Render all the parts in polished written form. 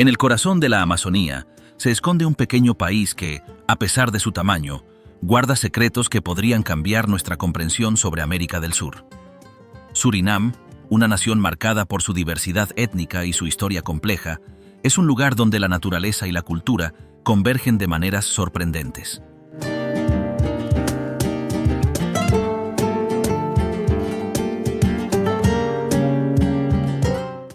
En el corazón de la Amazonía se esconde un pequeño país que, a pesar de su tamaño, guarda secretos que podrían cambiar nuestra comprensión sobre América del Sur. Surinam, una nación marcada por su diversidad étnica y su historia compleja, es un lugar donde la naturaleza y la cultura convergen de maneras sorprendentes.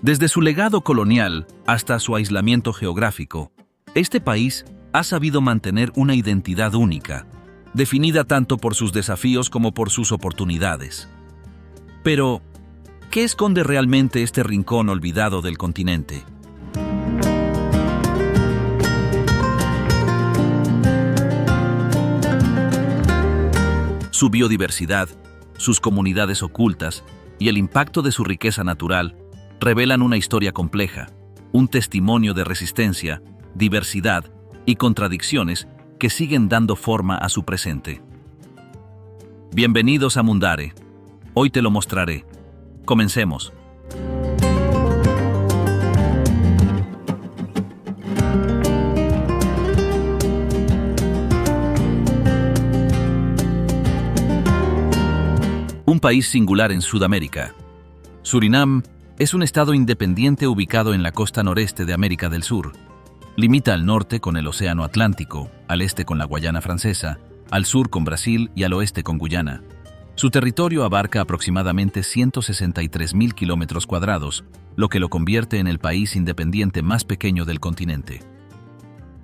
Desde su legado colonial hasta su aislamiento geográfico, este país ha sabido mantener una identidad única, definida tanto por sus desafíos como por sus oportunidades. Pero, ¿qué esconde realmente este rincón olvidado del continente? Su biodiversidad, sus comunidades ocultas y el impacto de su riqueza natural revelan una historia compleja, un testimonio de resistencia, diversidad y contradicciones que siguen dando forma a su presente. Bienvenidos a Mundare. Hoy te lo mostraré. Comencemos. Un país singular en Sudamérica. Surinam es un estado independiente ubicado en la costa noreste de América del Sur. Limita al norte con el Océano Atlántico, al este con la Guayana Francesa, al sur con Brasil y al oeste con Guyana. Su territorio abarca aproximadamente 163.000 kilómetros cuadrados, lo que lo convierte en el país independiente más pequeño del continente.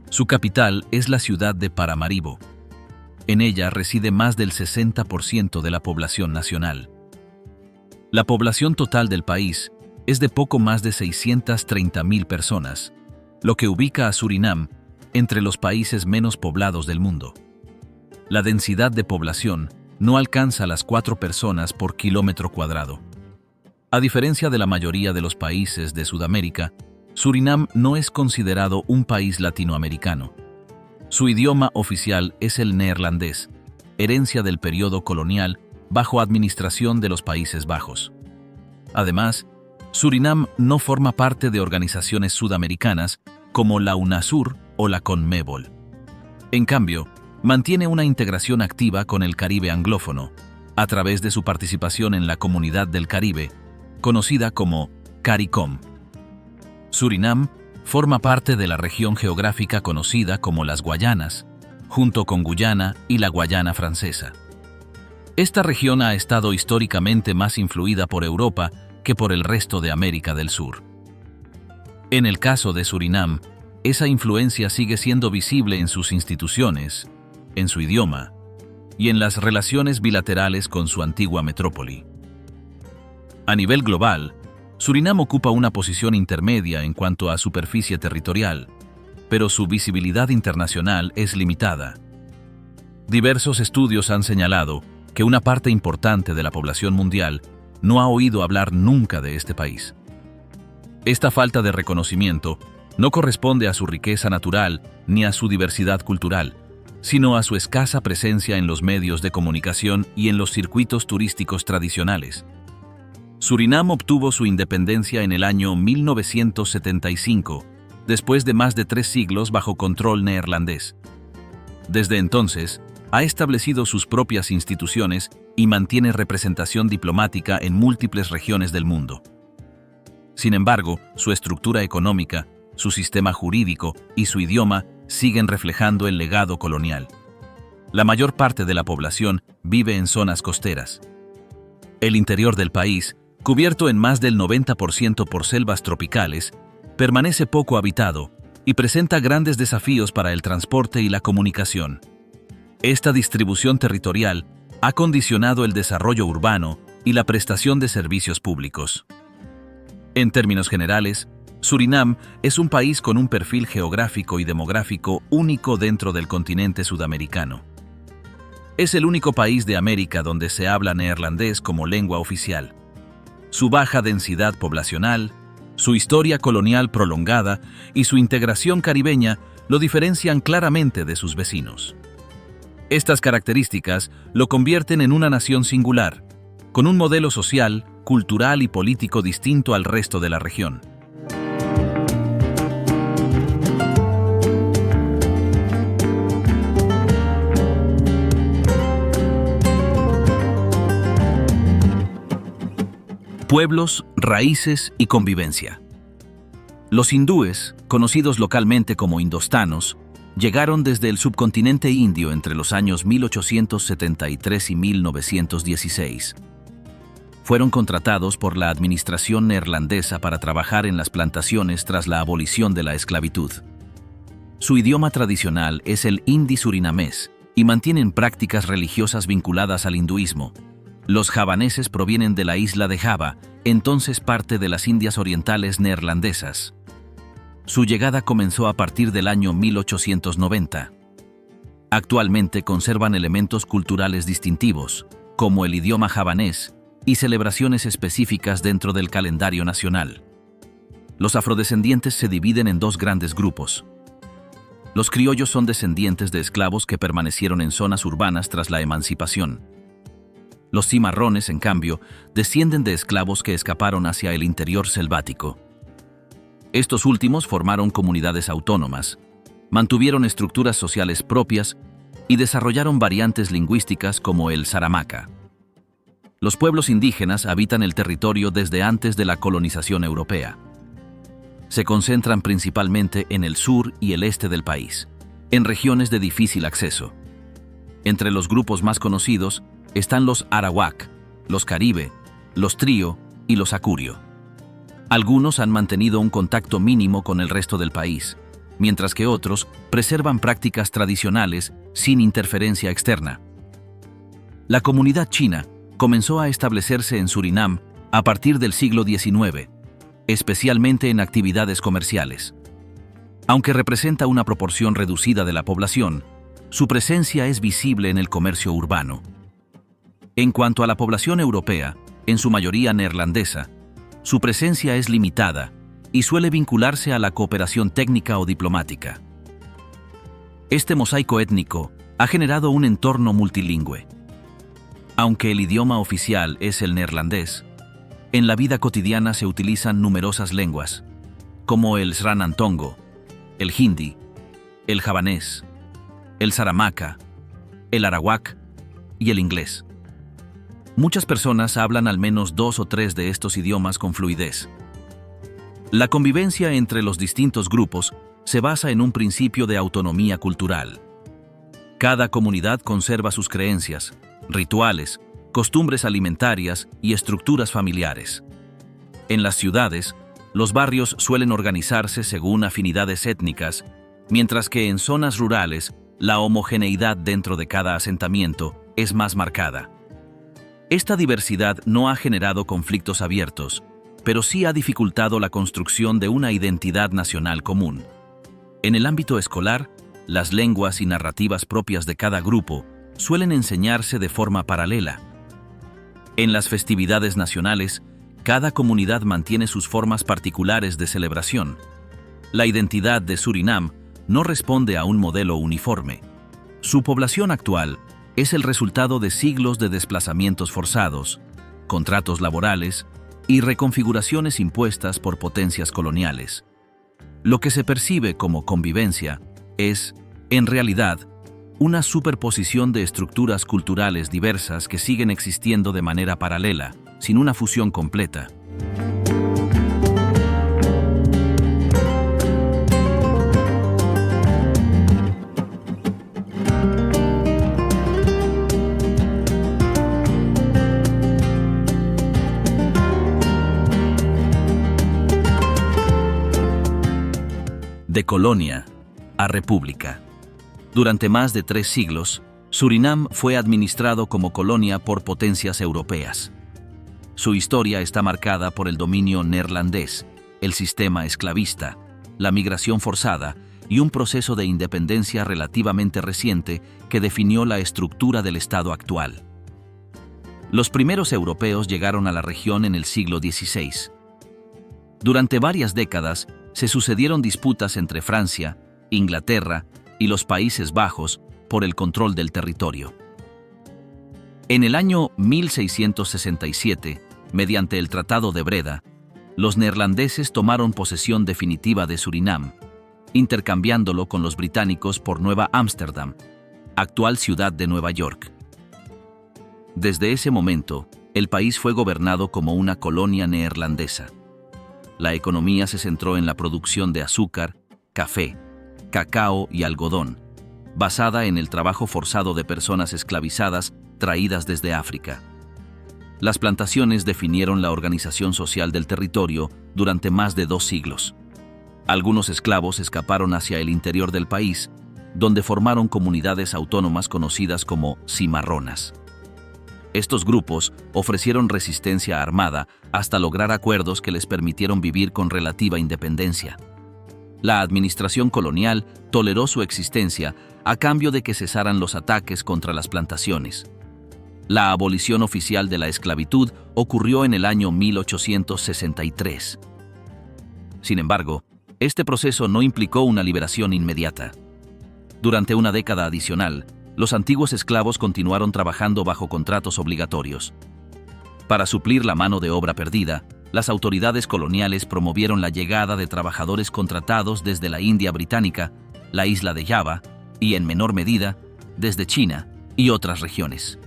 Su capital es la ciudad de Paramaribo. En ella reside más del 60% de la población nacional. La población total del país es de poco más de 630.000 personas, lo que ubica a Surinam entre los países menos poblados del mundo. La densidad de población no alcanza las 4 personas por kilómetro cuadrado. A diferencia de la mayoría de los países de Sudamérica, Surinam no es considerado un país latinoamericano. Su idioma oficial es el neerlandés, herencia del periodo colonial bajo administración de los Países Bajos. Además, Surinam no forma parte de organizaciones sudamericanas como la UNASUR o la CONMEBOL. En cambio, mantiene una integración activa con el Caribe anglófono, a través de su participación en la Comunidad del Caribe, conocida como CARICOM. Surinam forma parte de la región geográfica conocida como las Guayanas, junto con Guyana y la Guayana Francesa. Esta región ha estado históricamente más influida por Europa que por el resto de América del Sur. En el caso de Surinam, esa influencia sigue siendo visible en sus instituciones, en su idioma y en las relaciones bilaterales con su antigua metrópoli. A nivel global, Surinam ocupa una posición intermedia en cuanto a superficie territorial, pero su visibilidad internacional es limitada. Diversos estudios han señalado que una parte importante de la población mundial no ha oído hablar nunca de este país. Esta falta de reconocimiento no corresponde a su riqueza natural ni a su diversidad cultural, sino a su escasa presencia en los medios de comunicación y en los circuitos turísticos tradicionales. Surinam obtuvo su independencia en el año 1975, después de más de 3 siglos bajo control neerlandés. Desde entonces, ha establecido sus propias instituciones y mantiene representación diplomática en múltiples regiones del mundo. Sin embargo, su estructura económica, su sistema jurídico y su idioma siguen reflejando el legado colonial. La mayor parte de la población vive en zonas costeras. El interior del país, cubierto en más del 90% por selvas tropicales, permanece poco habitado y presenta grandes desafíos para el transporte y la comunicación. Esta distribución territorial ha condicionado el desarrollo urbano y la prestación de servicios públicos. En términos generales, Surinam es un país con un perfil geográfico y demográfico único dentro del continente sudamericano. Es el único país de América donde se habla neerlandés como lengua oficial. Su baja densidad poblacional, su historia colonial prolongada y su integración caribeña lo diferencian claramente de sus vecinos. Estas características lo convierten en una nación singular, con un modelo social, cultural y político distinto al resto de la región. Pueblos, raíces y convivencia. Los hindúes, conocidos localmente como indostanos, llegaron desde el subcontinente indio entre los años 1873 y 1916. Fueron contratados por la administración neerlandesa para trabajar en las plantaciones tras la abolición de la esclavitud. Su idioma tradicional es el hindi surinamés y mantienen prácticas religiosas vinculadas al hinduismo. Los javaneses provienen de la isla de Java, entonces parte de las Indias Orientales neerlandesas. Su llegada comenzó a partir del año 1890. Actualmente conservan elementos culturales distintivos, como el idioma javanés y celebraciones específicas dentro del calendario nacional. Los afrodescendientes se dividen en dos grandes grupos. Los criollos son descendientes de esclavos que permanecieron en zonas urbanas tras la emancipación. Los cimarrones, en cambio, descienden de esclavos que escaparon hacia el interior selvático. Estos últimos formaron comunidades autónomas, mantuvieron estructuras sociales propias y desarrollaron variantes lingüísticas como el saramacca. Los pueblos indígenas habitan el territorio desde antes de la colonización europea. Se concentran principalmente en el sur y el este del país, en regiones de difícil acceso. Entre los grupos más conocidos están los arawak, los caribe, los trío y los acurio. Algunos han mantenido un contacto mínimo con el resto del país, mientras que otros preservan prácticas tradicionales sin interferencia externa. La comunidad china comenzó a establecerse en Surinam a partir del siglo XIX, especialmente en actividades comerciales. Aunque representa una proporción reducida de la población, su presencia es visible en el comercio urbano. En cuanto a la población europea, en su mayoría neerlandesa, su presencia es limitada y suele vincularse a la cooperación técnica o diplomática. Este mosaico étnico ha generado un entorno multilingüe. Aunque el idioma oficial es el neerlandés, en la vida cotidiana se utilizan numerosas lenguas, como el sranantongo, el hindi, el javanés, el saramacca, el arawak y el inglés. Muchas personas hablan al menos 2 o 3 de estos idiomas con fluidez. La convivencia entre los distintos grupos se basa en un principio de autonomía cultural. Cada comunidad conserva sus creencias, rituales, costumbres alimentarias y estructuras familiares. En las ciudades, los barrios suelen organizarse según afinidades étnicas, mientras que en zonas rurales, la homogeneidad dentro de cada asentamiento es más marcada. Esta diversidad no ha generado conflictos abiertos, pero sí ha dificultado la construcción de una identidad nacional común. En el ámbito escolar, las lenguas y narrativas propias de cada grupo suelen enseñarse de forma paralela. En las festividades nacionales, cada comunidad mantiene sus formas particulares de celebración. La identidad de Surinam no responde a un modelo uniforme. Su población actual es el resultado de siglos de desplazamientos forzados, contratos laborales y reconfiguraciones impuestas por potencias coloniales. Lo que se percibe como convivencia es, en realidad, una superposición de estructuras culturales diversas que siguen existiendo de manera paralela, sin una fusión completa. De colonia a república. Durante más de 3 siglos, Surinam fue administrado como colonia por potencias europeas. Su historia está marcada por el dominio neerlandés, el sistema esclavista, la migración forzada y un proceso de independencia relativamente reciente que definió la estructura del Estado actual. Los primeros europeos llegaron a la región en el siglo XVI. Durante varias décadas, se sucedieron disputas entre Francia, Inglaterra y los Países Bajos por el control del territorio. En el año 1667, mediante el Tratado de Breda, los neerlandeses tomaron posesión definitiva de Surinam, intercambiándolo con los británicos por Nueva Ámsterdam, actual ciudad de Nueva York. Desde ese momento, el país fue gobernado como una colonia neerlandesa. La economía se centró en la producción de azúcar, café, cacao y algodón, basada en el trabajo forzado de personas esclavizadas traídas desde África. Las plantaciones definieron la organización social del territorio durante más de 2 siglos. Algunos esclavos escaparon hacia el interior del país, donde formaron comunidades autónomas conocidas como cimarronas. Estos grupos ofrecieron resistencia armada hasta lograr acuerdos que les permitieron vivir con relativa independencia. La administración colonial toleró su existencia a cambio de que cesaran los ataques contra las plantaciones. La abolición oficial de la esclavitud ocurrió en el año 1863. Sin embargo, este proceso no implicó una liberación inmediata. Durante una década adicional, los antiguos esclavos continuaron trabajando bajo contratos obligatorios. Para suplir la mano de obra perdida, las autoridades coloniales promovieron la llegada de trabajadores contratados desde la India británica, la isla de Java y, en menor medida, desde China y otras regiones.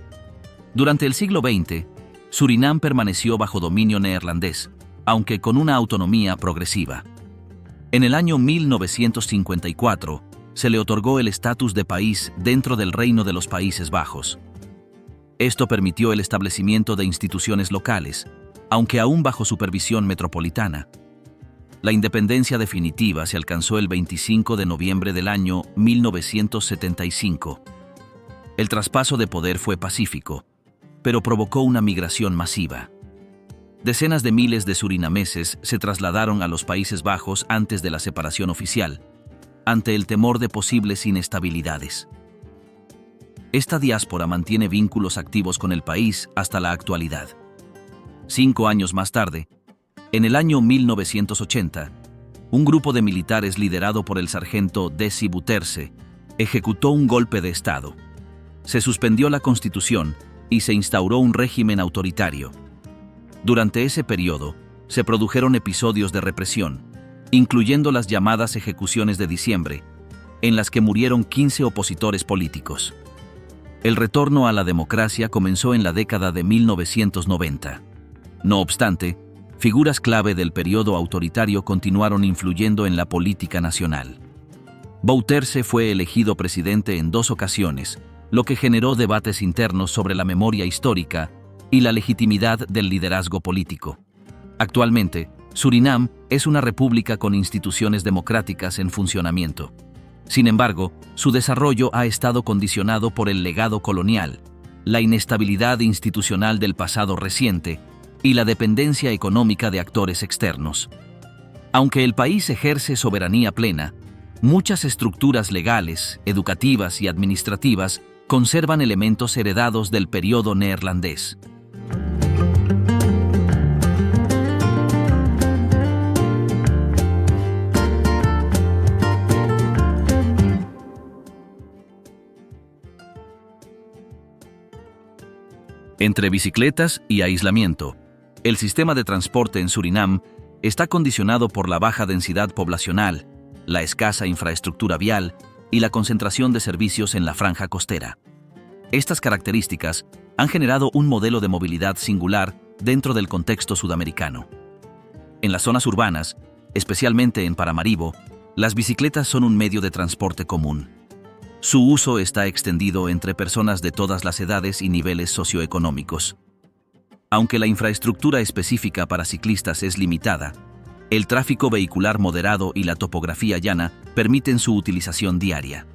Durante el siglo XX, Surinam permaneció bajo dominio neerlandés, aunque con una autonomía progresiva. En el año 1954, se le otorgó el estatus de país dentro del Reino de los Países Bajos. Esto permitió el establecimiento de instituciones locales, aunque aún bajo supervisión metropolitana. La independencia definitiva se alcanzó el 25 de noviembre del año 1975. El traspaso de poder fue pacífico, pero provocó una migración masiva. Decenas de miles de surinameses se trasladaron a los Países Bajos antes de la separación oficial, ante el temor de posibles inestabilidades. Esta diáspora mantiene vínculos activos con el país hasta la actualidad. 5 años más tarde, en el año 1980, un grupo de militares liderado por el sargento Desi Bouterse ejecutó un golpe de Estado. Se suspendió la Constitución y se instauró un régimen autoritario. Durante ese periodo, se produjeron episodios de represión, incluyendo las llamadas ejecuciones de diciembre, en las que murieron 15 opositores políticos. El retorno a la democracia comenzó en la década de 1990. No obstante, figuras clave del periodo autoritario continuaron influyendo en la política nacional. Bouterse fue elegido presidente en 2 ocasiones, lo que generó debates internos sobre la memoria histórica y la legitimidad del liderazgo político. Actualmente, Surinam es una república con instituciones democráticas en funcionamiento. Sin embargo, su desarrollo ha estado condicionado por el legado colonial, la inestabilidad institucional del pasado reciente y la dependencia económica de actores externos. Aunque el país ejerce soberanía plena, muchas estructuras legales, educativas y administrativas conservan elementos heredados del periodo neerlandés. Entre bicicletas y aislamiento, el sistema de transporte en Surinam está condicionado por la baja densidad poblacional, la escasa infraestructura vial y la concentración de servicios en la franja costera. Estas características han generado un modelo de movilidad singular dentro del contexto sudamericano. En las zonas urbanas, especialmente en Paramaribo, las bicicletas son un medio de transporte común. Su uso está extendido entre personas de todas las edades y niveles socioeconómicos. Aunque la infraestructura específica para ciclistas es limitada, el tráfico vehicular moderado y la topografía llana permiten su utilización diaria.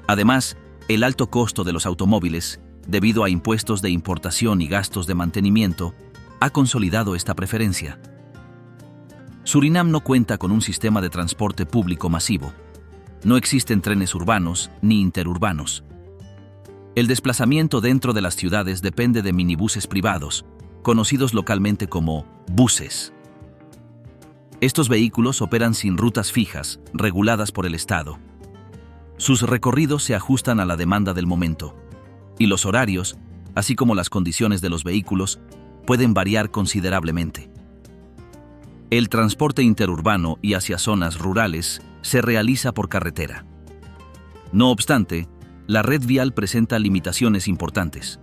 Además, el alto costo de los automóviles, debido a impuestos de importación y gastos de mantenimiento, ha consolidado esta preferencia. Surinam no cuenta con un sistema de transporte público masivo. No existen trenes urbanos ni interurbanos. El desplazamiento dentro de las ciudades depende de minibuses privados, conocidos localmente como buses. Estos vehículos operan sin rutas fijas, reguladas por el Estado. Sus recorridos se ajustan a la demanda del momento, y los horarios, así como las condiciones de los vehículos, pueden variar considerablemente. El transporte interurbano y hacia zonas rurales se realiza por carretera. No obstante, la red vial presenta limitaciones importantes.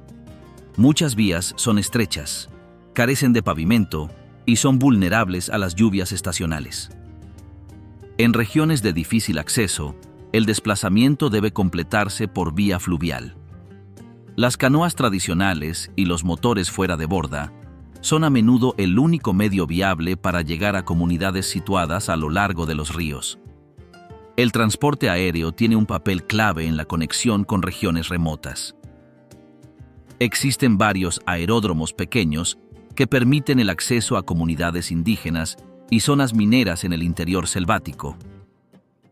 Muchas vías son estrechas, carecen de pavimento y son vulnerables a las lluvias estacionales. En regiones de difícil acceso, el desplazamiento debe completarse por vía fluvial. Las canoas tradicionales y los motores fuera de borda son a menudo el único medio viable para llegar a comunidades situadas a lo largo de los ríos. El transporte aéreo tiene un papel clave en la conexión con regiones remotas. Existen varios aeródromos pequeños que permiten el acceso a comunidades indígenas y zonas mineras en el interior selvático.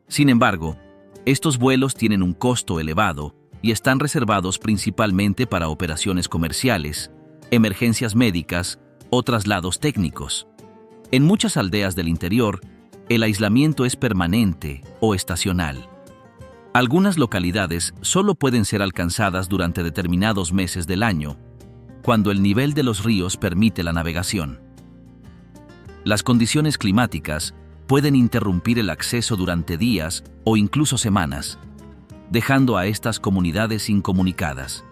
Sin embargo, estos vuelos tienen un costo elevado y están reservados principalmente para operaciones comerciales, emergencias médicas o traslados técnicos. En muchas aldeas del interior, el aislamiento es permanente o estacional. Algunas localidades solo pueden ser alcanzadas durante determinados meses del año, cuando el nivel de los ríos permite la navegación. Las condiciones climáticas pueden interrumpir el acceso durante días o incluso semanas, dejando a estas comunidades incomunicadas.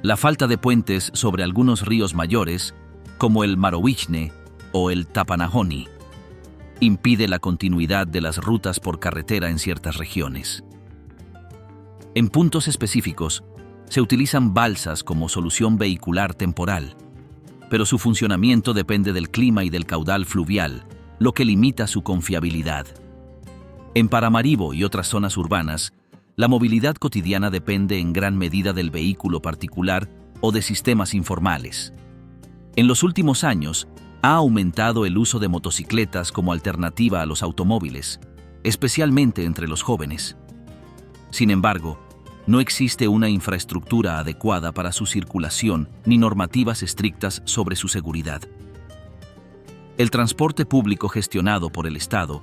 La falta de puentes sobre algunos ríos mayores, como el Marowijne o el Tapanahoni, impide la continuidad de las rutas por carretera en ciertas regiones. En puntos específicos, se utilizan balsas como solución vehicular temporal, pero su funcionamiento depende del clima y del caudal fluvial, lo que limita su confiabilidad. En Paramaribo y otras zonas urbanas, la movilidad cotidiana depende en gran medida del vehículo particular o de sistemas informales. En los últimos años, ha aumentado el uso de motocicletas como alternativa a los automóviles, especialmente entre los jóvenes. Sin embargo, no existe una infraestructura adecuada para su circulación ni normativas estrictas sobre su seguridad. El transporte público gestionado por el Estado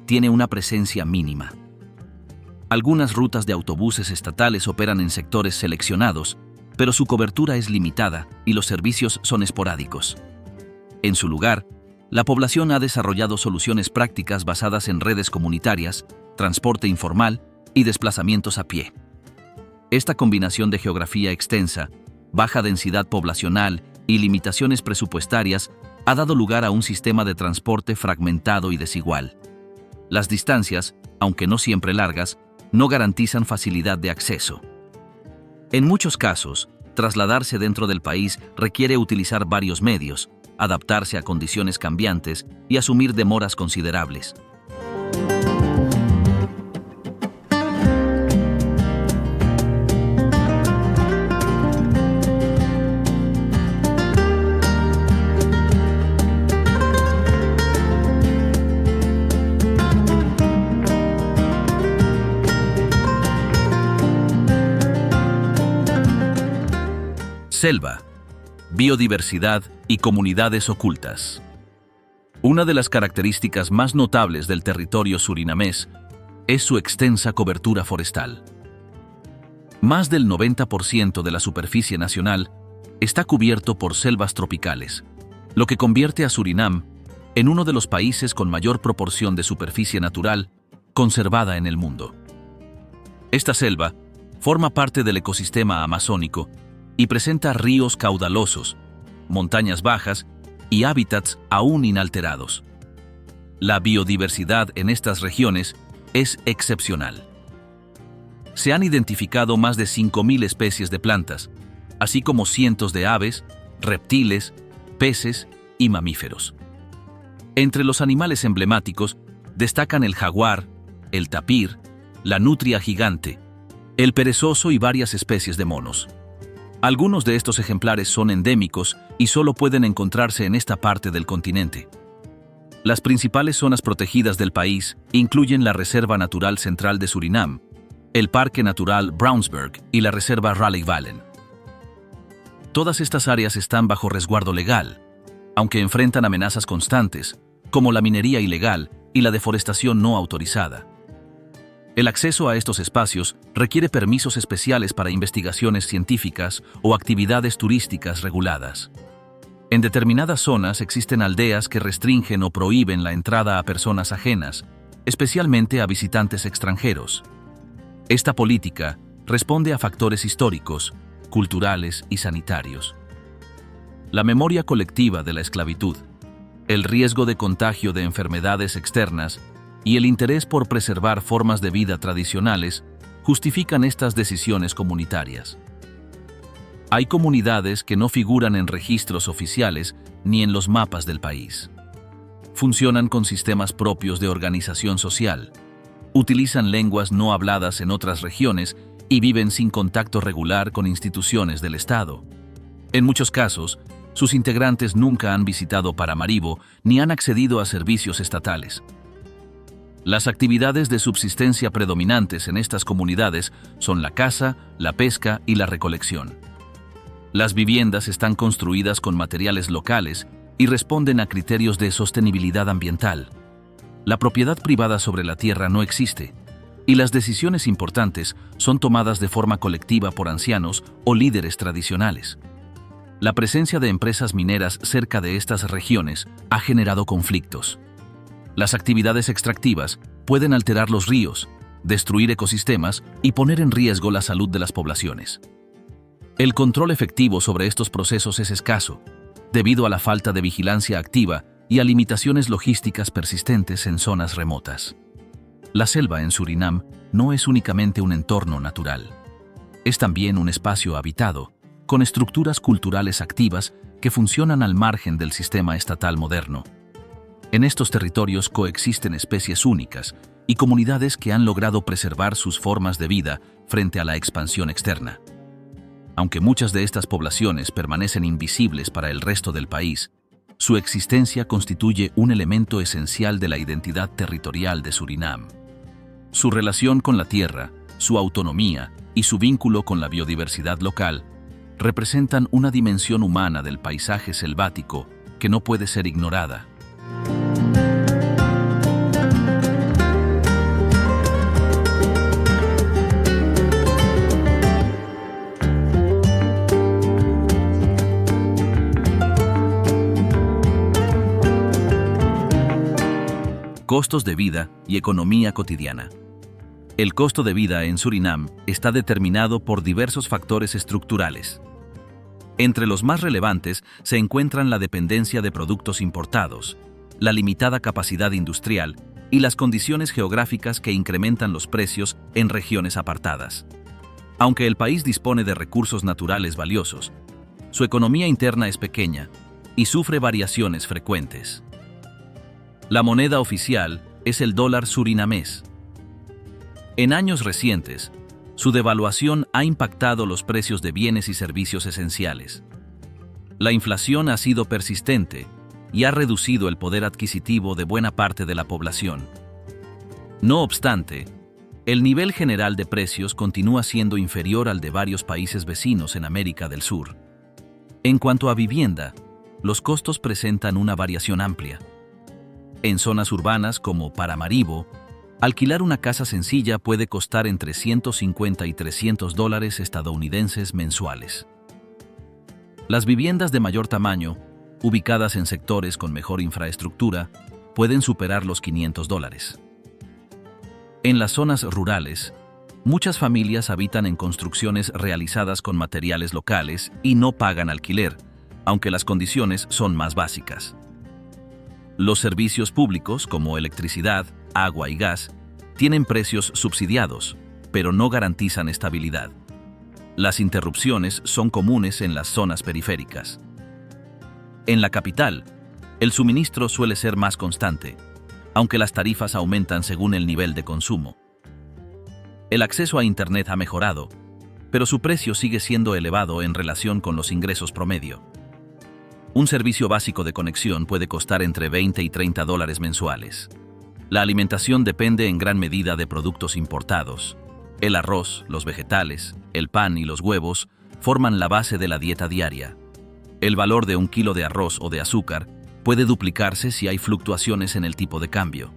tiene una presencia mínima. Algunas rutas de autobuses estatales operan en sectores seleccionados, pero su cobertura es limitada y los servicios son esporádicos. En su lugar, la población ha desarrollado soluciones prácticas basadas en redes comunitarias, transporte informal y desplazamientos a pie. Esta combinación de geografía extensa, baja densidad poblacional y limitaciones presupuestarias ha dado lugar a un sistema de transporte fragmentado y desigual. Las distancias, aunque no siempre largas, no garantizan facilidad de acceso. En muchos casos, trasladarse dentro del país requiere utilizar varios medios, adaptarse a condiciones cambiantes y asumir demoras considerables. Selva, biodiversidad y comunidades ocultas. Una de las características más notables del territorio surinamés es su extensa cobertura forestal. Más del 90% de la superficie nacional está cubierto por selvas tropicales, lo que convierte a Surinam en uno de los países con mayor proporción de superficie natural conservada en el mundo. Esta selva forma parte del ecosistema amazónico y presenta ríos caudalosos, montañas bajas y hábitats aún inalterados. La biodiversidad en estas regiones es excepcional. Se han identificado más de 5.000 especies de plantas, así como cientos de aves, reptiles, peces y mamíferos. Entre los animales emblemáticos destacan el jaguar, el tapir, la nutria gigante, el perezoso y varias especies de monos. Algunos de estos ejemplares son endémicos y solo pueden encontrarse en esta parte del continente. Las principales zonas protegidas del país incluyen la Reserva Natural Central de Surinam, el Parque Natural Brownsburg y la Reserva Raleigh-Wallen. Todas estas áreas están bajo resguardo legal, aunque enfrentan amenazas constantes, como la minería ilegal y la deforestación no autorizada. El acceso a estos espacios requiere permisos especiales para investigaciones científicas o actividades turísticas reguladas. En determinadas zonas existen aldeas que restringen o prohíben la entrada a personas ajenas, especialmente a visitantes extranjeros. Esta política responde a factores históricos, culturales y sanitarios. La memoria colectiva de la esclavitud, el riesgo de contagio de enfermedades externas y el interés por preservar formas de vida tradicionales justifican estas decisiones comunitarias. Hay comunidades que no figuran en registros oficiales ni en los mapas del país. Funcionan con sistemas propios de organización social, utilizan lenguas no habladas en otras regiones y viven sin contacto regular con instituciones del Estado. En muchos casos, sus integrantes nunca han visitado Paramaribo ni han accedido a servicios estatales. Las actividades de subsistencia predominantes en estas comunidades son la caza, la pesca y la recolección. Las viviendas están construidas con materiales locales y responden a criterios de sostenibilidad ambiental. La propiedad privada sobre la tierra no existe, y las decisiones importantes son tomadas de forma colectiva por ancianos o líderes tradicionales. La presencia de empresas mineras cerca de estas regiones ha generado conflictos. Las actividades extractivas pueden alterar los ríos, destruir ecosistemas y poner en riesgo la salud de las poblaciones. El control efectivo sobre estos procesos es escaso, debido a la falta de vigilancia activa y a limitaciones logísticas persistentes en zonas remotas. La selva en Surinam no es únicamente un entorno natural. Es también un espacio habitado, con estructuras culturales activas que funcionan al margen del sistema estatal moderno. En estos territorios coexisten especies únicas y comunidades que han logrado preservar sus formas de vida frente a la expansión externa. Aunque muchas de estas poblaciones permanecen invisibles para el resto del país, su existencia constituye un elemento esencial de la identidad territorial de Surinam. Su relación con la tierra, su autonomía y su vínculo con la biodiversidad local representan una dimensión humana del paisaje selvático que no puede ser ignorada. Costos de vida y economía cotidiana. El costo de vida en Surinam está determinado por diversos factores estructurales. Entre los más relevantes se encuentran la dependencia de productos importados, la limitada capacidad industrial y las condiciones geográficas que incrementan los precios en regiones apartadas. Aunque el país dispone de recursos naturales valiosos, su economía interna es pequeña y sufre variaciones frecuentes. La moneda oficial es el dólar surinamés. En años recientes, su devaluación ha impactado los precios de bienes y servicios esenciales. La inflación ha sido persistente y ha reducido el poder adquisitivo de buena parte de la población. No obstante, el nivel general de precios continúa siendo inferior al de varios países vecinos en América del Sur. En cuanto a vivienda, los costos presentan una variación amplia. En zonas urbanas como Paramaribo, alquilar una casa sencilla puede costar entre $150 y $300 estadounidenses mensuales. Las viviendas de mayor tamaño, ubicadas en sectores con mejor infraestructura, pueden superar los $500. En las zonas rurales, muchas familias habitan en construcciones realizadas con materiales locales y no pagan alquiler, aunque las condiciones son más básicas. Los servicios públicos, como electricidad, agua y gas, tienen precios subsidiados, pero no garantizan estabilidad. Las interrupciones son comunes en las zonas periféricas. En la capital, el suministro suele ser más constante, aunque las tarifas aumentan según el nivel de consumo. El acceso a Internet ha mejorado, pero su precio sigue siendo elevado en relación con los ingresos promedio. Un servicio básico de conexión puede costar entre $20 y $30 mensuales. La alimentación depende en gran medida de productos importados. El arroz, los vegetales, el pan y los huevos forman la base de la dieta diaria. El valor de un kilo de arroz o de azúcar puede duplicarse si hay fluctuaciones en el tipo de cambio.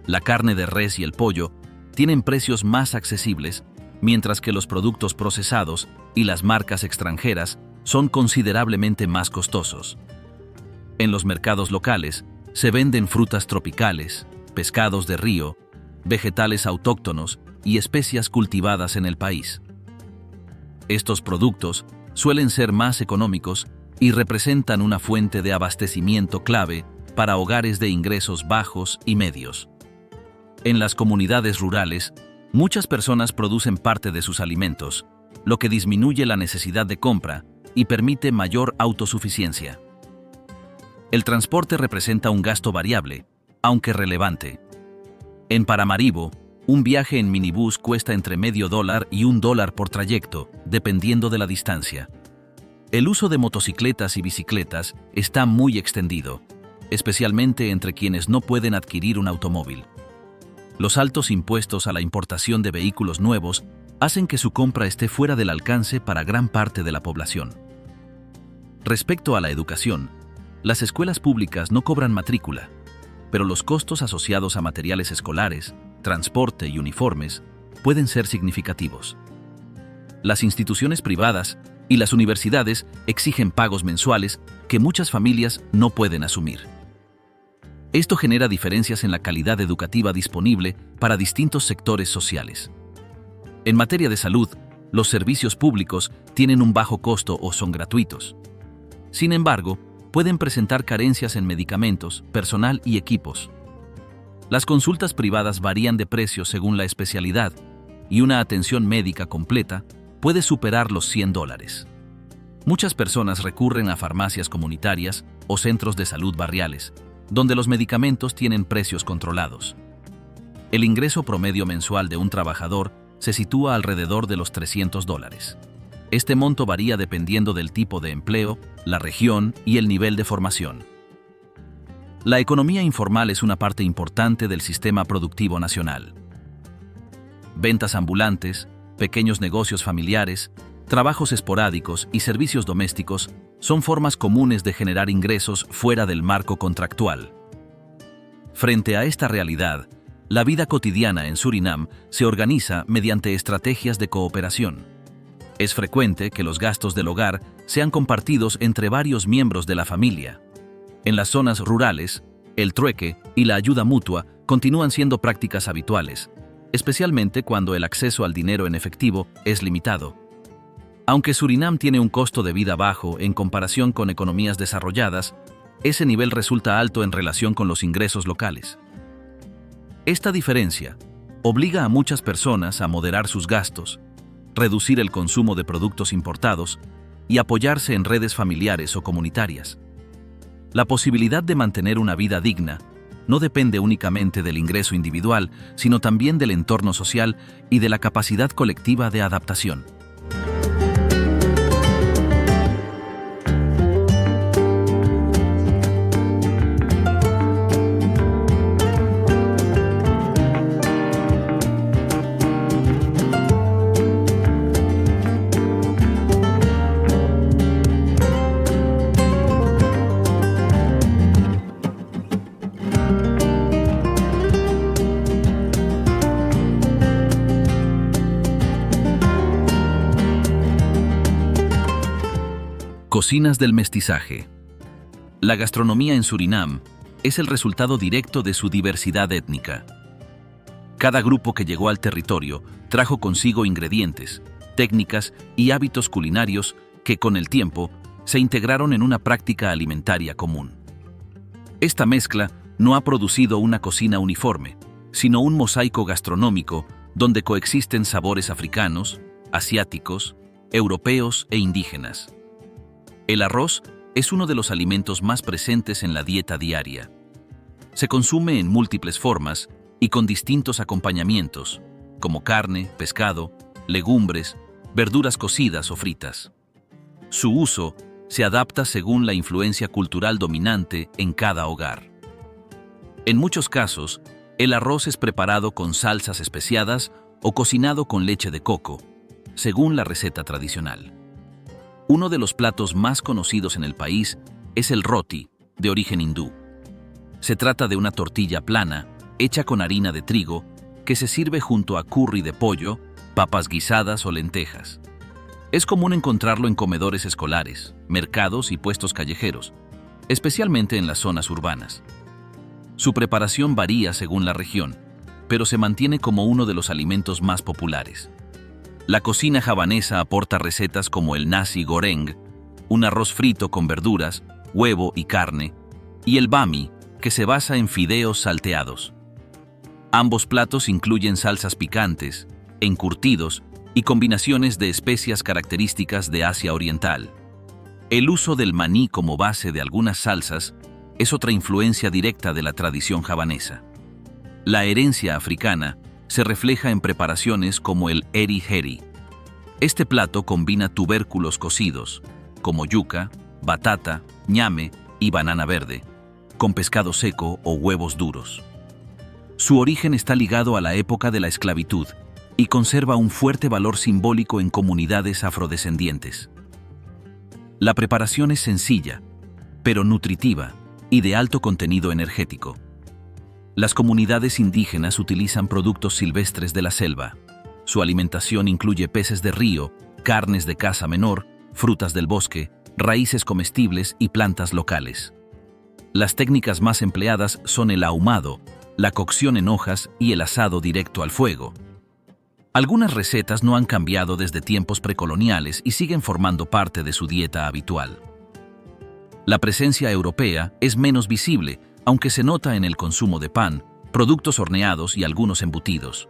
La carne de res y el pollo tienen precios más accesibles, mientras que los productos procesados y las marcas extranjeras son considerablemente más costosos. En los mercados locales se venden frutas tropicales, pescados de río, vegetales autóctonos y especias cultivadas en el país. Estos productos suelen ser más económicos y representan una fuente de abastecimiento clave para hogares de ingresos bajos y medios. En las comunidades rurales, muchas personas producen parte de sus alimentos, lo que disminuye la necesidad de compra y permite mayor autosuficiencia. El transporte representa un gasto variable, aunque relevante. En Paramaribo, un viaje en minibús cuesta entre $0.50 y $1 por trayecto, dependiendo de la distancia. El uso de motocicletas y bicicletas está muy extendido, especialmente entre quienes no pueden adquirir un automóvil. Los altos impuestos a la importación de vehículos nuevos hacen que su compra esté fuera del alcance para gran parte de la población. Respecto a la educación, las escuelas públicas no cobran matrícula, pero los costos asociados a materiales escolares, transporte y uniformes pueden ser significativos. Las instituciones privadas y las universidades exigen pagos mensuales que muchas familias no pueden asumir. Esto genera diferencias en la calidad educativa disponible para distintos sectores sociales. En materia de salud, los servicios públicos tienen un bajo costo o son gratuitos. Sin embargo, pueden presentar carencias en medicamentos, personal y equipos. Las consultas privadas varían de precio según la especialidad y una atención médica completa puede superar los $100. Muchas personas recurren a farmacias comunitarias o centros de salud barriales, donde los medicamentos tienen precios controlados. El ingreso promedio mensual de un trabajador se sitúa alrededor de los $300. Este monto varía dependiendo del tipo de empleo, la región y el nivel de formación. La economía informal es una parte importante del sistema productivo nacional. Ventas ambulantes, pequeños negocios familiares, trabajos esporádicos y servicios domésticos son formas comunes de generar ingresos fuera del marco contractual. Frente a esta realidad, la vida cotidiana en Surinam se organiza mediante estrategias de cooperación. Es frecuente que los gastos del hogar sean compartidos entre varios miembros de la familia. En las zonas rurales, el trueque y la ayuda mutua continúan siendo prácticas habituales, especialmente cuando el acceso al dinero en efectivo es limitado. Aunque Surinam tiene un costo de vida bajo en comparación con economías desarrolladas, ese nivel resulta alto en relación con los ingresos locales. Esta diferencia obliga a muchas personas a moderar sus gastos, reducir el consumo de productos importados y apoyarse en redes familiares o comunitarias. La posibilidad de mantener una vida digna no depende únicamente del ingreso individual, sino también del entorno social y de la capacidad colectiva de adaptación. Cocinas del mestizaje. La gastronomía en Surinam es el resultado directo de su diversidad étnica. Cada grupo que llegó al territorio trajo consigo ingredientes, técnicas y hábitos culinarios que, con el tiempo, se integraron en una práctica alimentaria común. Esta mezcla no ha producido una cocina uniforme, sino un mosaico gastronómico donde coexisten sabores africanos, asiáticos, europeos e indígenas. El arroz es uno de los alimentos más presentes en la dieta diaria. Se consume en múltiples formas y con distintos acompañamientos, como carne, pescado, legumbres, verduras cocidas o fritas. Su uso se adapta según la influencia cultural dominante en cada hogar. En muchos casos, el arroz es preparado con salsas especiadas o cocinado con leche de coco, según la receta tradicional. Uno de los platos más conocidos en el país es el roti, de origen hindú. Se trata de una tortilla plana, hecha con harina de trigo, que se sirve junto a curry de pollo, papas guisadas o lentejas. Es común encontrarlo en comedores escolares, mercados y puestos callejeros, especialmente en las zonas urbanas. Su preparación varía según la región, pero se mantiene como uno de los alimentos más populares. La cocina javanesa aporta recetas como el nasi goreng, un arroz frito con verduras, huevo y carne, y el bami, que se basa en fideos salteados. Ambos platos incluyen salsas picantes, encurtidos y combinaciones de especias características de Asia Oriental. El uso del maní como base de algunas salsas es otra influencia directa de la tradición javanesa. La herencia africana se refleja en preparaciones como el eri-heri. Este plato combina tubérculos cocidos, como yuca, batata, ñame y banana verde, con pescado seco o huevos duros. Su origen está ligado a la época de la esclavitud y conserva un fuerte valor simbólico en comunidades afrodescendientes. La preparación es sencilla, pero nutritiva y de alto contenido energético. Las comunidades indígenas utilizan productos silvestres de la selva. Su alimentación incluye peces de río, carnes de caza menor, frutas del bosque, raíces comestibles y plantas locales. Las técnicas más empleadas son el ahumado, la cocción en hojas y el asado directo al fuego. Algunas recetas no han cambiado desde tiempos precoloniales y siguen formando parte de su dieta habitual. La presencia europea es menos visible, aunque se nota en el consumo de pan, productos horneados y algunos embutidos.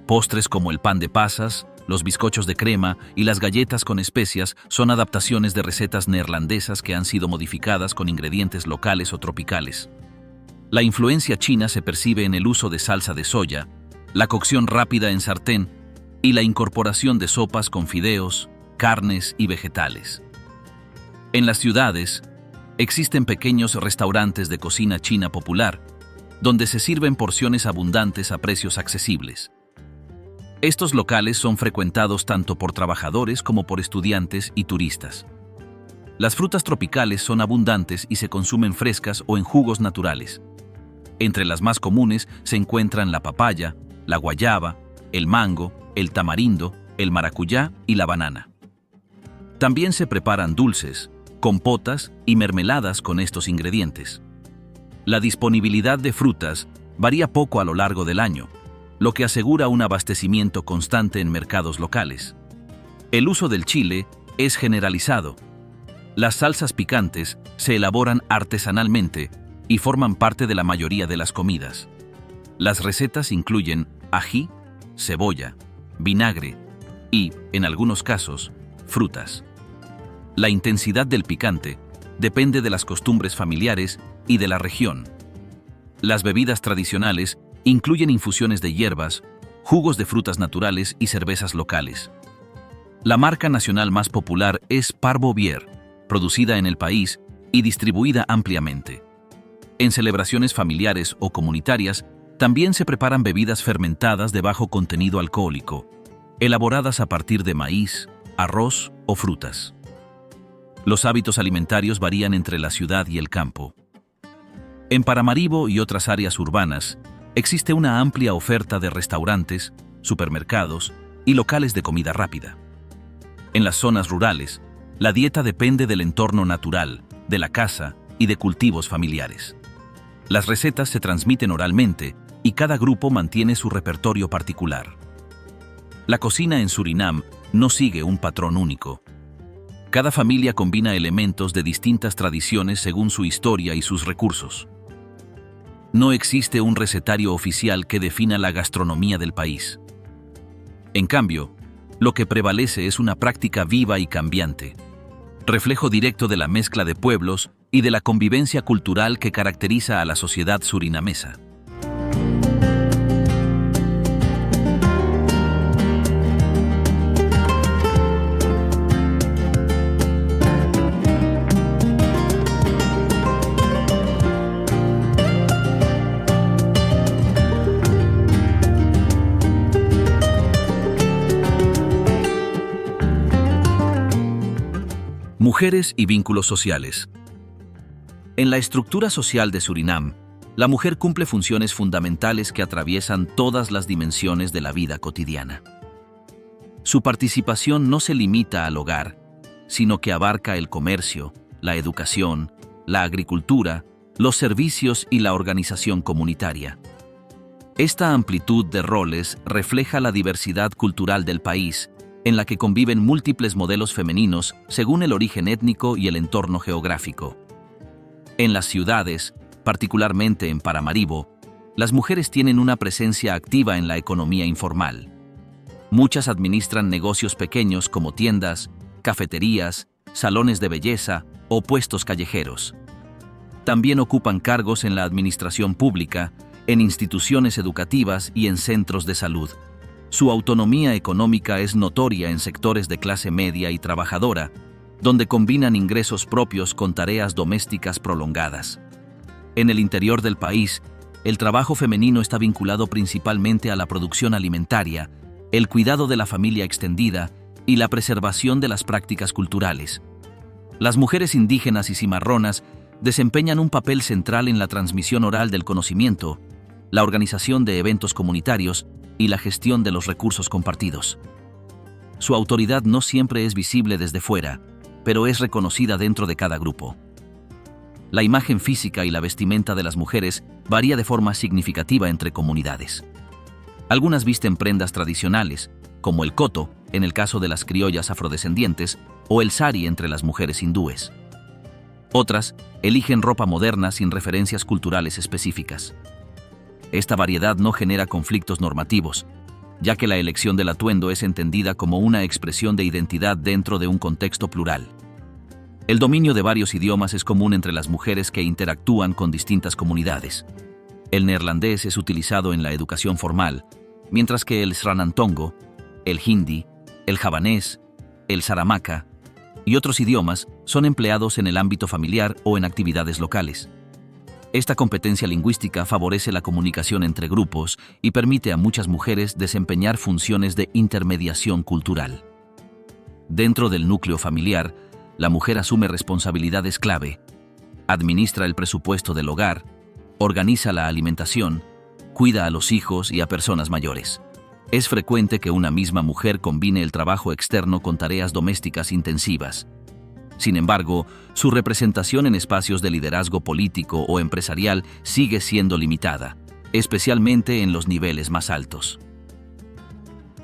Postres como el pan de pasas, los bizcochos de crema y las galletas con especias son adaptaciones de recetas neerlandesas que han sido modificadas con ingredientes locales o tropicales. La influencia china se percibe en el uso de salsa de soya, la cocción rápida en sartén y la incorporación de sopas con fideos, carnes y vegetales. En las ciudades, existen pequeños restaurantes de cocina china popular, donde se sirven porciones abundantes a precios accesibles. Estos locales son frecuentados tanto por trabajadores como por estudiantes y turistas. Las frutas tropicales son abundantes y se consumen frescas o en jugos naturales. Entre las más comunes se encuentran la papaya, la guayaba, el mango, el tamarindo, el maracuyá y la banana. También se preparan dulces, compotas y mermeladas con estos ingredientes. La disponibilidad de frutas varía poco a lo largo del año, lo que asegura un abastecimiento constante en mercados locales. El uso del chile es generalizado. Las salsas picantes se elaboran artesanalmente y forman parte de la mayoría de las comidas. Las recetas incluyen ají, cebolla, vinagre y, en algunos casos, frutas. La intensidad del picante depende de las costumbres familiares y de la región. Las bebidas tradicionales incluyen infusiones de hierbas, jugos de frutas naturales y cervezas locales. La marca nacional más popular es Parvo Bière, producida en el país y distribuida ampliamente. En celebraciones familiares o comunitarias, también se preparan bebidas fermentadas de bajo contenido alcohólico, elaboradas a partir de maíz, arroz o frutas. Los hábitos alimentarios varían entre la ciudad y el campo. En Paramaribo y otras áreas urbanas, existe una amplia oferta de restaurantes, supermercados y locales de comida rápida. En las zonas rurales, la dieta depende del entorno natural, de la casa y de cultivos familiares. Las recetas se transmiten oralmente y cada grupo mantiene su repertorio particular. La cocina en Surinam no sigue un patrón único. Cada familia combina elementos de distintas tradiciones según su historia y sus recursos. No existe un recetario oficial que defina la gastronomía del país. En cambio, lo que prevalece es una práctica viva y cambiante, reflejo directo de la mezcla de pueblos y de la convivencia cultural que caracteriza a la sociedad surinamesa. Mujeres y vínculos sociales. En la estructura social de Surinam, la mujer cumple funciones fundamentales que atraviesan todas las dimensiones de la vida cotidiana. Su participación no se limita al hogar, sino que abarca el comercio, la educación, la agricultura, los servicios y la organización comunitaria. Esta amplitud de roles refleja la diversidad cultural del país en la que conviven múltiples modelos femeninos según el origen étnico y el entorno geográfico. En las ciudades, particularmente en Paramaribo, las mujeres tienen una presencia activa en la economía informal. Muchas administran negocios pequeños como tiendas, cafeterías, salones de belleza o puestos callejeros. También ocupan cargos en la administración pública, en instituciones educativas y en centros de salud. Su autonomía económica es notoria en sectores de clase media y trabajadora, donde combinan ingresos propios con tareas domésticas prolongadas. En el interior del país, el trabajo femenino está vinculado principalmente a la producción alimentaria, el cuidado de la familia extendida y la preservación de las prácticas culturales. Las mujeres indígenas y cimarronas desempeñan un papel central en la transmisión oral del conocimiento, la organización de eventos comunitarios y la gestión de los recursos compartidos. Su autoridad no siempre es visible desde fuera, pero es reconocida dentro de cada grupo. La imagen física y la vestimenta de las mujeres varía de forma significativa entre comunidades. Algunas visten prendas tradicionales, como el koto, en el caso de las criollas afrodescendientes, o el sari entre las mujeres hindúes. Otras eligen ropa moderna sin referencias culturales específicas. Esta variedad no genera conflictos normativos, ya que la elección del atuendo es entendida como una expresión de identidad dentro de un contexto plural. El dominio de varios idiomas es común entre las mujeres que interactúan con distintas comunidades. El neerlandés es utilizado en la educación formal, mientras que el sranantongo, el hindi, el javanés, el saramaka y otros idiomas son empleados en el ámbito familiar o en actividades locales. Esta competencia lingüística favorece la comunicación entre grupos y permite a muchas mujeres desempeñar funciones de intermediación cultural. Dentro del núcleo familiar, la mujer asume responsabilidades clave, administra el presupuesto del hogar, organiza la alimentación, cuida a los hijos y a personas mayores. Es frecuente que una misma mujer combine el trabajo externo con tareas domésticas intensivas. Sin embargo, su representación en espacios de liderazgo político o empresarial sigue siendo limitada, especialmente en los niveles más altos.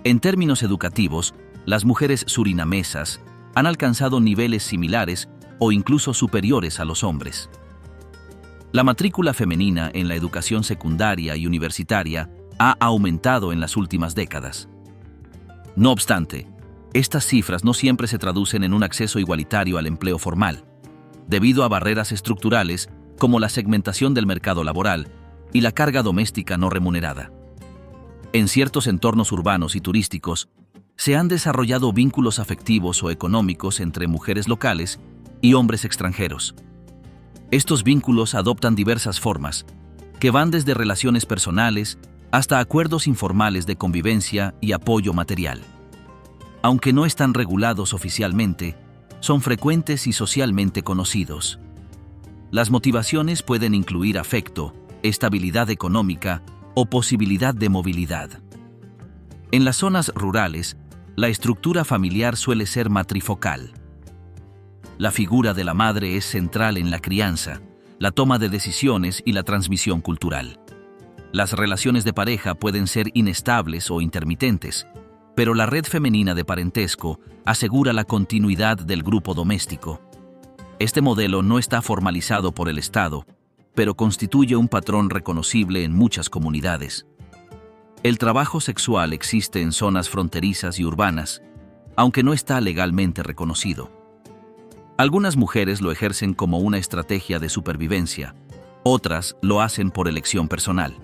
En términos educativos, las mujeres surinamesas han alcanzado niveles similares o incluso superiores a los hombres. La matrícula femenina en la educación secundaria y universitaria ha aumentado en las últimas décadas. No obstante, estas cifras no siempre se traducen en un acceso igualitario al empleo formal, debido a barreras estructurales como la segmentación del mercado laboral y la carga doméstica no remunerada. En ciertos entornos urbanos y turísticos, se han desarrollado vínculos afectivos o económicos entre mujeres locales y hombres extranjeros. Estos vínculos adoptan diversas formas, que van desde relaciones personales hasta acuerdos informales de convivencia y apoyo material. Aunque no están regulados oficialmente, son frecuentes y socialmente conocidos. Las motivaciones pueden incluir afecto, estabilidad económica o posibilidad de movilidad. En las zonas rurales, la estructura familiar suele ser matrifocal. La figura de la madre es central en la crianza, la toma de decisiones y la transmisión cultural. Las relaciones de pareja pueden ser inestables o intermitentes, pero la red femenina de parentesco asegura la continuidad del grupo doméstico. Este modelo no está formalizado por el Estado, pero constituye un patrón reconocible en muchas comunidades. El trabajo sexual existe en zonas fronterizas y urbanas, aunque no está legalmente reconocido. Algunas mujeres lo ejercen como una estrategia de supervivencia, otras lo hacen por elección personal.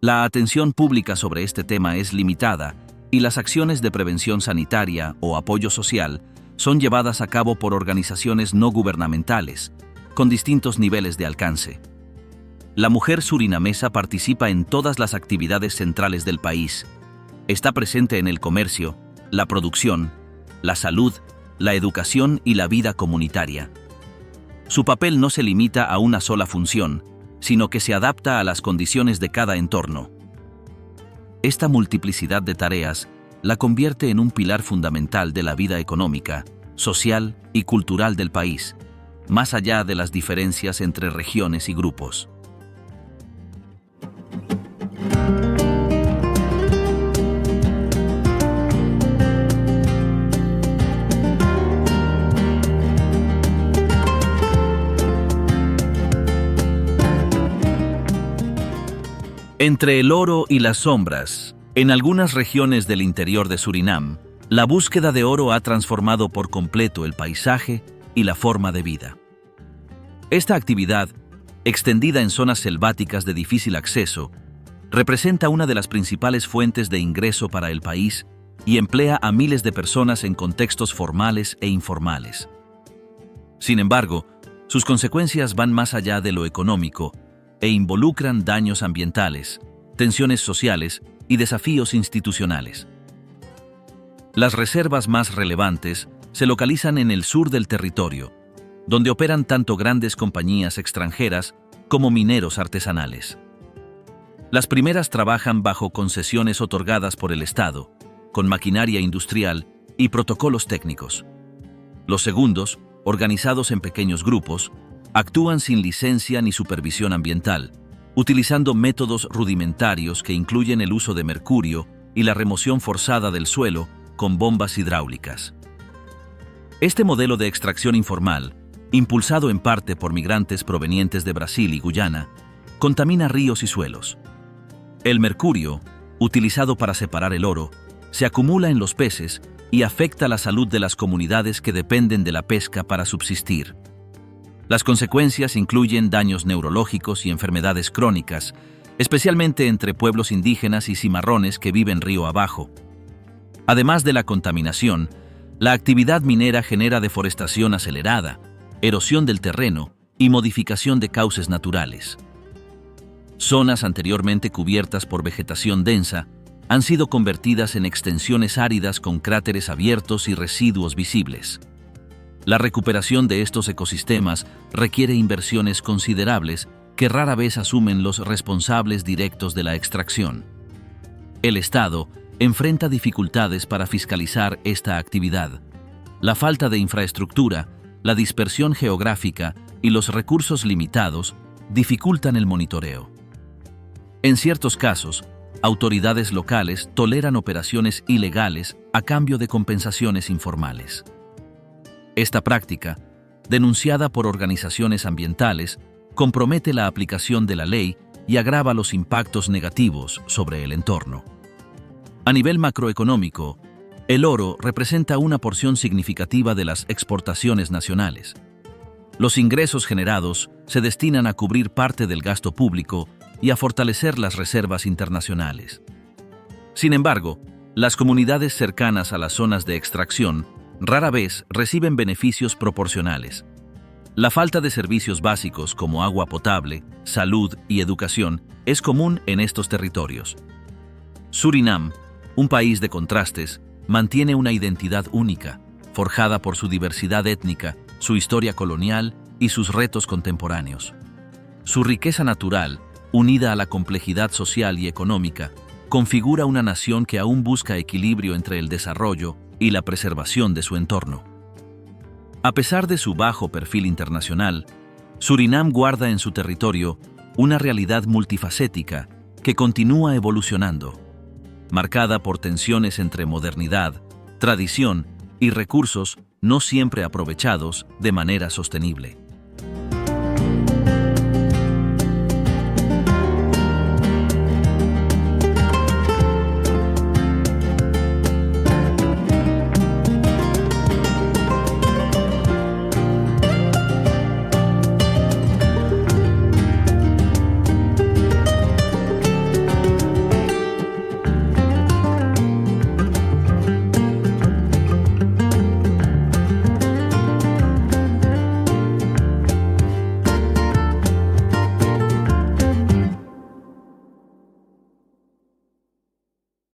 La atención pública sobre este tema es limitada y las acciones de prevención sanitaria o apoyo social son llevadas a cabo por organizaciones no gubernamentales, con distintos niveles de alcance. La mujer surinamesa participa en todas las actividades centrales del país. Está presente en el comercio, la producción, la salud, la educación y la vida comunitaria. Su papel no se limita a una sola función, sino que se adapta a las condiciones de cada entorno. Esta multiplicidad de tareas la convierte en un pilar fundamental de la vida económica, social y cultural del país, más allá de las diferencias entre regiones y grupos. Entre el oro y las sombras, en algunas regiones del interior de Surinam, la búsqueda de oro ha transformado por completo el paisaje y la forma de vida. Esta actividad, extendida en zonas selváticas de difícil acceso, representa una de las principales fuentes de ingreso para el país y emplea a miles de personas en contextos formales e informales. Sin embargo, sus consecuencias van más allá de lo económico e involucran daños ambientales, tensiones sociales y desafíos institucionales. Las reservas más relevantes se localizan en el sur del territorio, donde operan tanto grandes compañías extranjeras como mineros artesanales. Las primeras trabajan bajo concesiones otorgadas por el Estado, con maquinaria industrial y protocolos técnicos. Los segundos, organizados en pequeños grupos, actúan sin licencia ni supervisión ambiental, utilizando métodos rudimentarios que incluyen el uso de mercurio y la remoción forzada del suelo con bombas hidráulicas. Este modelo de extracción informal, impulsado en parte por migrantes provenientes de Brasil y Guyana, contamina ríos y suelos. El mercurio, utilizado para separar el oro, se acumula en los peces y afecta la salud de las comunidades que dependen de la pesca para subsistir. Las consecuencias incluyen daños neurológicos y enfermedades crónicas, especialmente entre pueblos indígenas y cimarrones que viven río abajo. Además de la contaminación, la actividad minera genera deforestación acelerada, erosión del terreno y modificación de cauces naturales. Zonas anteriormente cubiertas por vegetación densa han sido convertidas en extensiones áridas con cráteres abiertos y residuos visibles. La recuperación de estos ecosistemas requiere inversiones considerables que rara vez asumen los responsables directos de la extracción. El Estado enfrenta dificultades para fiscalizar esta actividad. La falta de infraestructura, la dispersión geográfica y los recursos limitados dificultan el monitoreo. En ciertos casos, autoridades locales toleran operaciones ilegales a cambio de compensaciones informales. Esta práctica, denunciada por organizaciones ambientales, compromete la aplicación de la ley y agrava los impactos negativos sobre el entorno. A nivel macroeconómico, el oro representa una porción significativa de las exportaciones nacionales. Los ingresos generados se destinan a cubrir parte del gasto público y a fortalecer las reservas internacionales. Sin embargo, las comunidades cercanas a las zonas de extracción rara vez reciben beneficios proporcionales. La falta de servicios básicos como agua potable, salud y educación es común en estos territorios. Surinam, un país de contrastes, mantiene una identidad única, forjada por su diversidad étnica, su historia colonial y sus retos contemporáneos. Su riqueza natural, unida a la complejidad social y económica, configura una nación que aún busca equilibrio entre el desarrollo y la preservación de su entorno. A pesar de su bajo perfil internacional, Surinam guarda en su territorio una realidad multifacética que continúa evolucionando, marcada por tensiones entre modernidad, tradición y recursos no siempre aprovechados de manera sostenible.